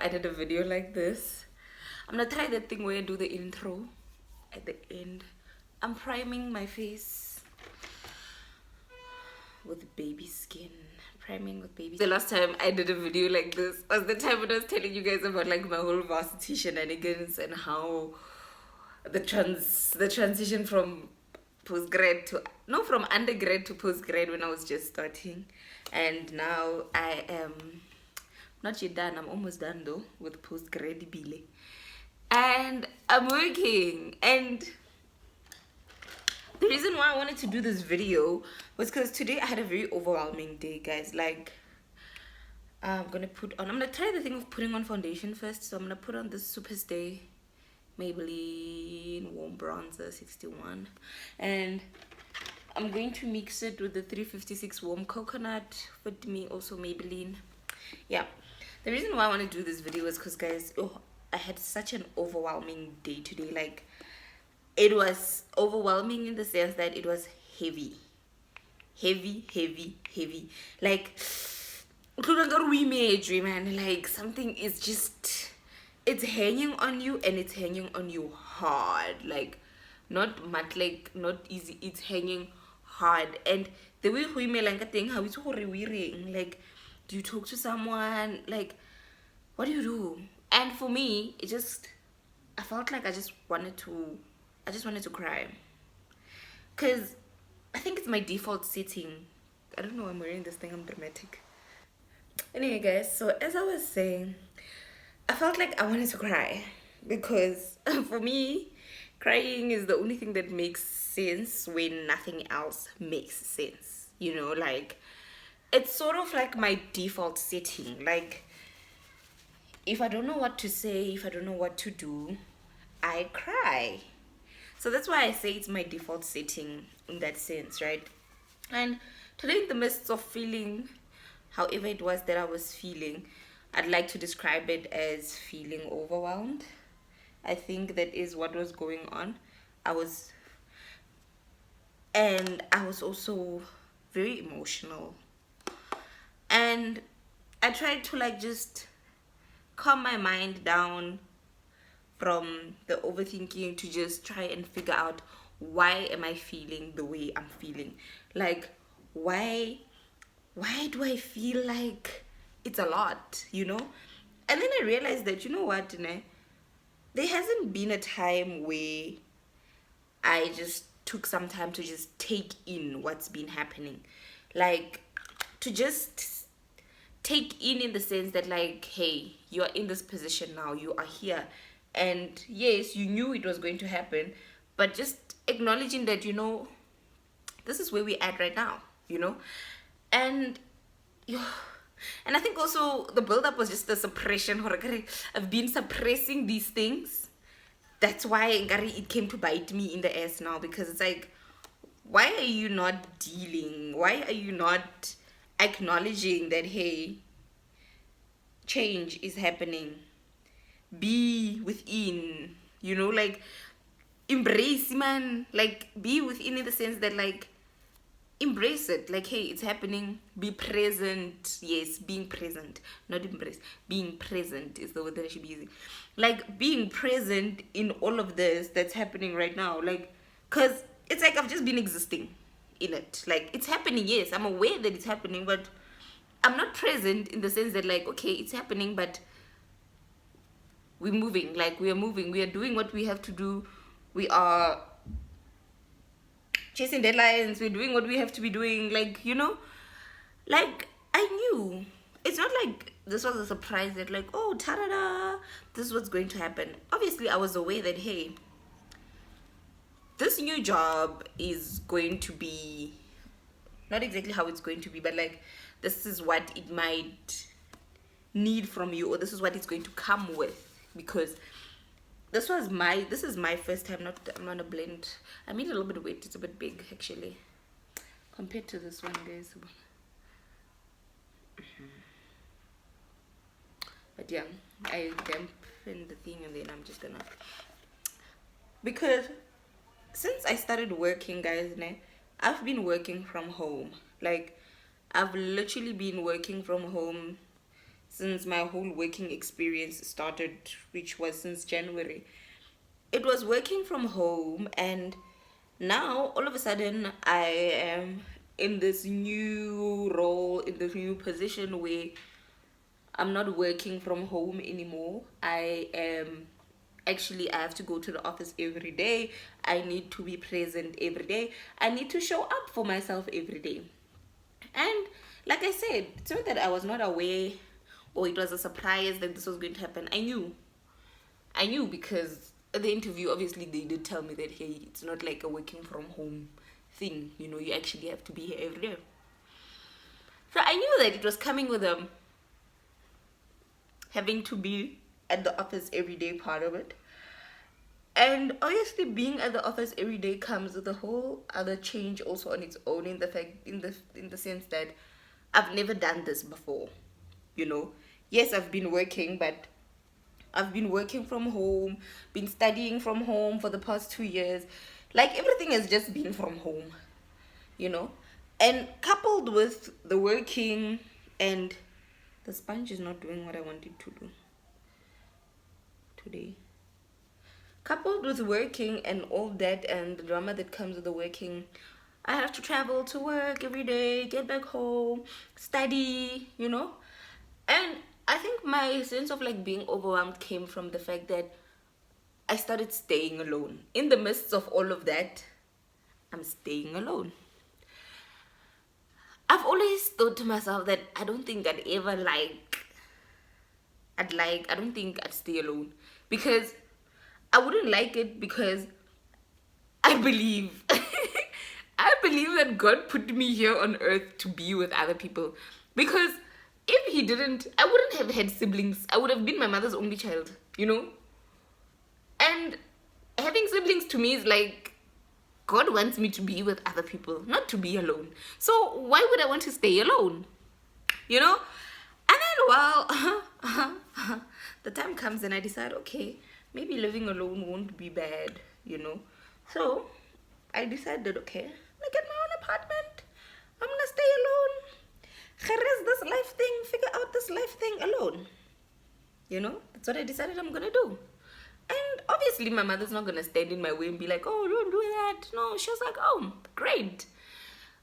I did a video like this. I'm gonna try that thing where I do the intro at the end. I'm priming my face with baby skin. Priming with baby skin. The last time I did a video like this was the time when I was telling you guys about like my whole varsity shenanigans and how the transition from postgrad to from undergrad to postgrad when I was just starting, and now I am not yet done. I'm almost done though with postgrad bile, and I'm working. And the reason why I wanted to do this video was because today I had a very overwhelming day, guys. Like, I'm gonna try the thing of putting on foundation first. So I'm gonna put on this Superstay Maybelline Warm Bronzer 61, and I'm going to mix it with the 356 Warm Coconut. For me, also Maybelline. Yeah, the reason why I want to do this video is because, guys, I had such an overwhelming day today. Like, it was overwhelming in the sense that it was heavy. Like, man, like something is just, it's hanging on you, and it's hanging on you hard. Like, not much, like not easy, it's hanging hard. And the way we may like a thing, how it's like, do you talk to someone? Like, what do you do? And for me, it just, I felt like I just wanted to cry, because I think it's my default setting. I don't know, I'm wearing this thing, I'm dramatic. Anyway, guys, so as I was saying, I felt like I wanted to cry because for me, crying is the only thing that makes sense when nothing else makes sense. You know, like, it's sort of like my default setting. Like, if I don't know what to say, if I don't know what to do, I cry. So that's why I say it's my default setting in that sense, right? And today, in the midst of feeling however it was that I was feeling, I'd like to describe it as feeling overwhelmed. I think that is what was going on. I was also very emotional. And I tried to like just calm my mind down from the overthinking to just try and figure out, why am I feeling the way I'm feeling? Like, why do I feel like it's a lot, you know? And then I realized that, you know what, there hasn't been a time where I just took some time to just take in what's been happening. Like, to just take in the sense that, like, hey, you are in this position now, you are here. And yes, you knew it was going to happen, but just acknowledging that, this is where we're at right now, And I think also the build-up was just the suppression. I've been suppressing these things. That's why it came to bite me in the ass now, because it's like, why are you not dealing? Why are you not acknowledging that, hey, change is happening? Be within, like, embrace, man. Like, be within in the sense that, like, embrace it. Like, hey, it's happening. Be present. Yes, being present, not embrace. Being present is the word that I should be using. Like, being present in all of this that's happening right now. Like, because it's like I've just been existing in it. Like, it's happening, yes, I'm aware that it's happening, but I'm not present in the sense that, like, okay, it's happening, but we're moving. Like, we are moving, we are doing what we have to do, we are chasing deadlines, we're doing what we have to be doing. Like, like, I knew. It's not like this was a surprise that, like, oh, ta-da-da, this is what's going to happen. Obviously, I was aware that, hey, this new job is going to be not exactly how it's going to be, but, like, this is what it might need from you, or this is what it's going to come with. Because this is my first time. I'm not a blend. I made a little bit of weight. It's a bit big, actually, compared to this one, guys. But yeah, I dampened the thing, and then I'm just gonna, because since I started working, guys, I've been working from home. Like, I've literally been working from home since my whole working experience started, which was since January. It was working from home, and now all of a sudden I am in this new role, in this new position where I'm not working from home anymore. I have to go to the office every day. I need to be present every day. I need to show up for myself every day. And like I said, it's not that I was not aware or it was a surprise that this was going to happen. I knew because at the interview, obviously, they did tell me that, hey, it's not like a working from home thing. You know, you actually have to be here every day. So I knew that it was coming with having to be at the office every day part of it. And obviously being at the office every day comes with a whole other change also on its own, in the sense that I've never done this before. You know, yes, I've been working, but I've been working from home, been studying from home for the past 2 years. Like, everything has just been from home, you know. And coupled with the working, and the sponge is not doing what I want it to do today. Coupled with working and all that, and the drama that comes with the working, I have to travel to work every day, get back home, study, you know. And I think my sense of like being overwhelmed came from the fact that I started staying alone. In the midst of all of that, I'm staying alone. I've always thought to myself that I don't think I don't think I'd stay alone, because I wouldn't like it, because I believe I believe that God put me here on earth to be with other people. Because if he didn't, I wouldn't have had siblings. I would have been my mother's only child, you know? And having siblings to me is like, God wants me to be with other people, not to be alone. So why would I want to stay alone? You know? And then, well, the time comes and I decide, okay, maybe living alone won't be bad, you know? So I decided, okay, I get my own apartment. I'm gonna stay alone. Gerez this life thing, figure out this life thing alone. You know? That's what I decided I'm gonna do. And obviously my mother's not gonna stand in my way and be like, oh, don't do that. No, she was like, oh, great.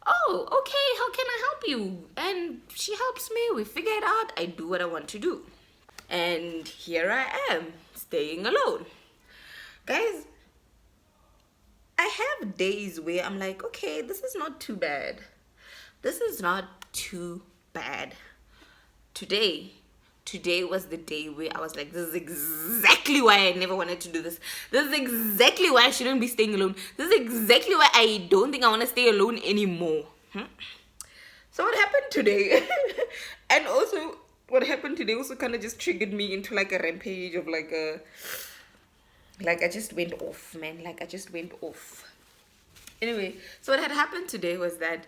Oh, okay, how can I help you? And she helps me, we figure it out, I do what I want to do. And here I am, staying alone. Guys, I have days where I'm like, okay, this is not too bad. This is not too bad. Today was the day where I was like, this is exactly why I never wanted to do this. This is exactly why I shouldn't be staying alone. This is exactly why I don't think I want to stay alone anymore. So what happened today? And also, what happened today also kind of just triggered me into like a rampage of like I just went off, man. Like, I just went off. Anyway, so what had happened today was that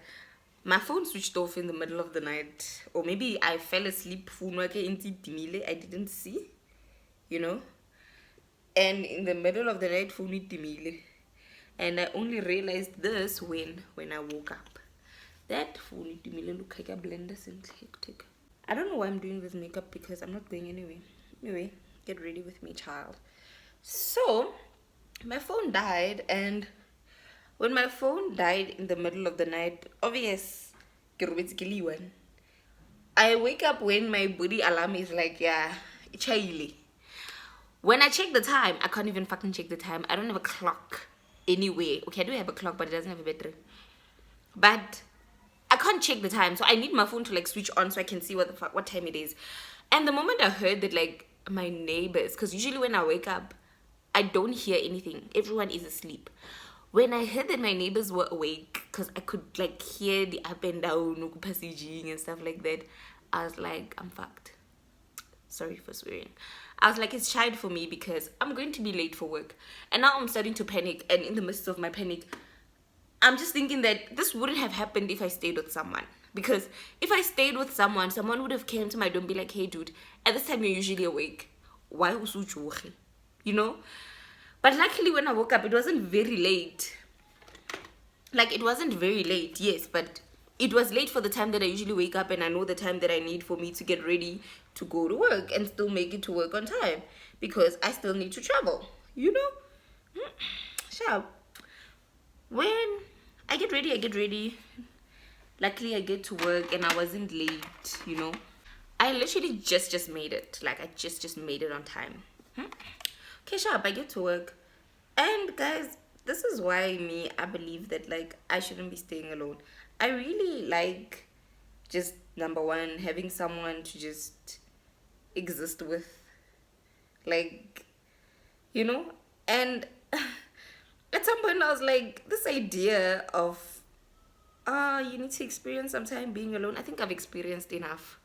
my phone switched off in the middle of the night, or maybe I fell asleep. I didn't see, you know. And in the middle of the night, phone timile, and I only realized this when I woke up. That phone timile look like a blender and hectic. I don't know why I'm doing this makeup, because I'm not going anyway. Anyway, get ready with me, child. So my phone died, and when my phone died in the middle of the night, obvious, I wake up when my body alarm is like, yeah, chaile. When I check the time, I can't even fucking check the time. I don't have a clock anyway. Okay, I do have a clock, but it doesn't have a battery. But I can't check the time, so I need my phone to like switch on so I can see what time it is. And the moment I heard that, like, my neighbors, because usually when I wake up, I don't hear anything. Everyone is asleep. When I heard that my neighbors were awake, because I could like hear the up and down passaging and stuff like that, I was like, I'm fucked. Sorry for swearing. I was like, it's shite for me, because I'm going to be late for work. And now I'm starting to panic, and in the midst of my panic, I'm just thinking that this wouldn't have happened if I stayed with someone. Because if I stayed with someone would have came to my door and be like, hey dude, at this time you're usually awake. Why usuchuchi? You know? But luckily when I woke up, it wasn't very late. Like, it wasn't very late, yes, but it was late for the time that I usually wake up, and I know the time that I need for me to get ready to go to work and still make it to work on time, because I still need to travel, you know. Sure. When I get ready. Luckily, I get to work and I wasn't late, you know. I literally just made it. Like, I just made it on time. Okay, sharp, I get to work. And guys, this is why I believe that, like, I shouldn't be staying alone. I really like just, number one, having someone to just exist with. Like, you know? And at some point I was like, this idea of you need to experience some time being alone. I think I've experienced enough.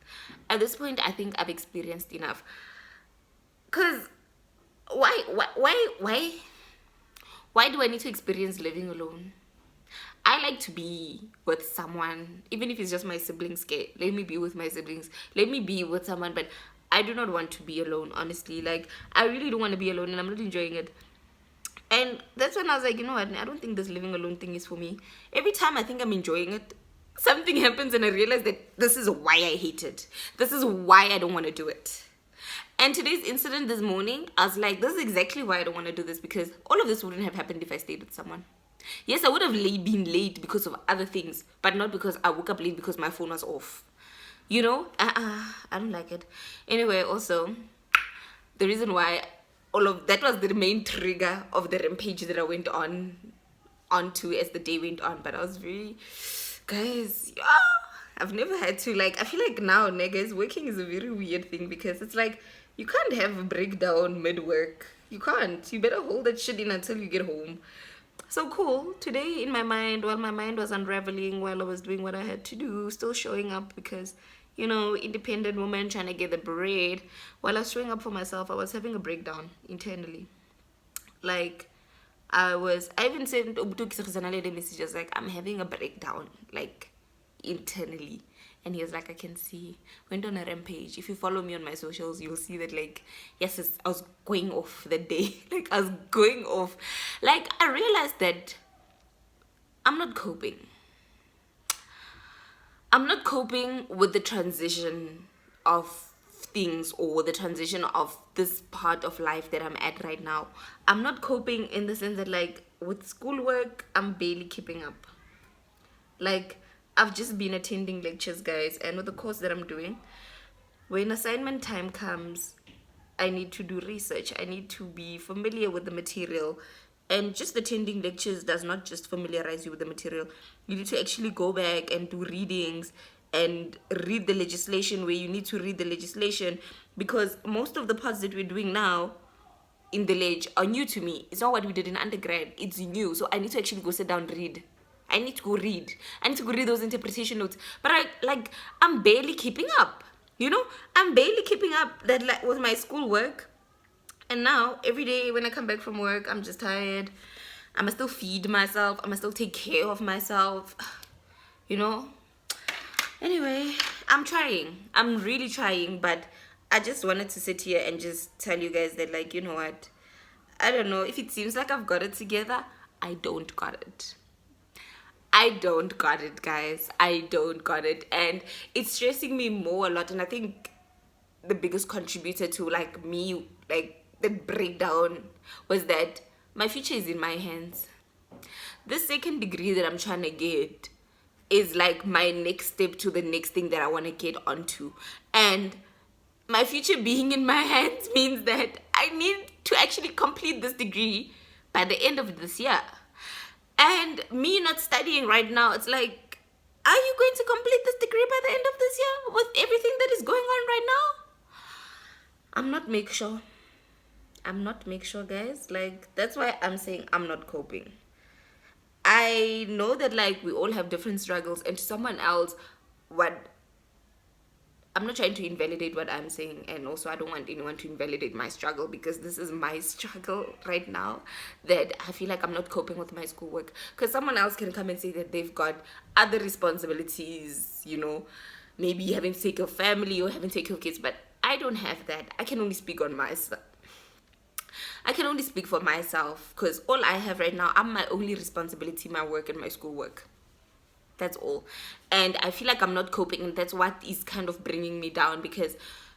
At this point, I think I've experienced enough. Cause why do I need to experience living alone? I like to be with someone, even if it's just my siblings. Let me be with my siblings. Let me be with someone, but I do not want to be alone, honestly. Like, I really don't want to be alone, and I'm not enjoying it. And that's when I was like, you know what, I don't think this living alone thing is for me. Every time I think I'm enjoying it, something happens and I realize that this is why I hate it. This is why I don't want to do it. And today's incident this morning, I was like, this is exactly why I don't want to do this, because all of this wouldn't have happened if I stayed with someone. Yes, I would have been late because of other things, but not because I woke up late because my phone was off. You know? I don't like it. Anyway, also, the reason why all of that was the main trigger of the rampage that I went onto as the day went on. But I was very, guys, yeah, I've never had to, like, I feel like now, guys, working is a very weird thing, because it's like, you can't have a breakdown mid-work. You can't. You better hold that shit in until you get home. So cool. Today in my mind, while my mind was unraveling, while I was doing what I had to do, still showing up because, you know, independent woman trying to get the bread. While I was showing up for myself, I was having a breakdown internally. Like, I even sent messages like, I'm having a breakdown, like, internally. And he was like, I can see. Went on a rampage. If you follow me on my socials, you'll see that, like, yes, I was going off that day. Like, I was going off. Like, I realized that I'm not coping. I'm not coping with the transition of things, or the transition of this part of life that I'm at right now. I'm not coping in the sense that, like, with schoolwork, I'm barely keeping up. Like, I've just been attending lectures, guys, and with the course that I'm doing, when assignment time comes, I need to do research. I need to be familiar with the material. And just attending lectures does not just familiarize you with the material. You need to actually go back and do readings and read the legislation where you need to read the legislation, because most of the parts that we're doing now in the ledge are new to me. It's not what we did in undergrad. It's new. So I need to actually go sit down and read. I need to go read. I need to go read those interpretation notes. But I'm barely keeping up. You know? I'm barely keeping up that, like, with my schoolwork. And now, every day when I come back from work, I'm just tired. I must still feed myself. I must still take care of myself. You know? Anyway, I'm trying. I'm really trying. But I just wanted to sit here and just tell you guys that, like, you know what? I don't know. If it seems like I've got it together, I don't got it. I don't got it, guys. I don't got it. And it's stressing me more a lot. And I think the biggest contributor to, like, me, like, the breakdown was that my future is in my hands. This second degree that I'm trying to get is, like, my next step to the next thing that I want to get onto. And my future being in my hands means that I need to actually complete this degree by the end of this year. And me not studying right now, it's like, are you going to complete this degree by the end of this year with everything that is going on right now? I'm not make sure, guys. Like, that's why I'm saying I'm not coping. I know that, like, we all have different struggles, and to someone else, I'm not trying to invalidate what I'm saying, and also I don't want anyone to invalidate my struggle, because this is my struggle right now, that I feel like I'm not coping with my schoolwork. Because someone else can come and say that they've got other responsibilities, you know, maybe having to take care of family or having to take care of kids, but I don't have that. I can only speak on myself. I can only speak for myself, because all I have right now, I'm my only responsibility, my work and my schoolwork. That's all. And I feel like I'm not coping, and that's what is kind of bringing me down, because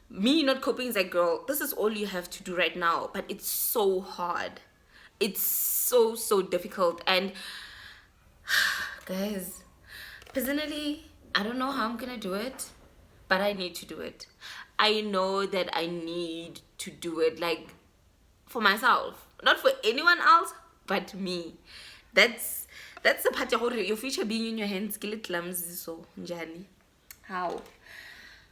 me not coping is like, girl, this is all you have to do right now, but it's so hard. It's so difficult. And guys, personally, I don't know how I'm gonna do it, but I need to do it. I know that I need to do it, like, for myself, not for anyone else but me. That's the part of your future being in your hands. Kill it clumsy, so njani. How?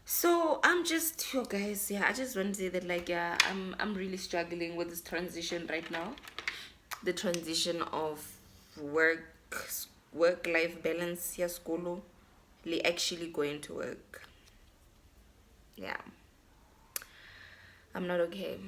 So I'm just, you guys, yeah, I just want to say that, like, yeah, I'm really struggling with this transition right now. The transition of work life balance, yeah, school, actually going to work. Yeah, I'm not okay.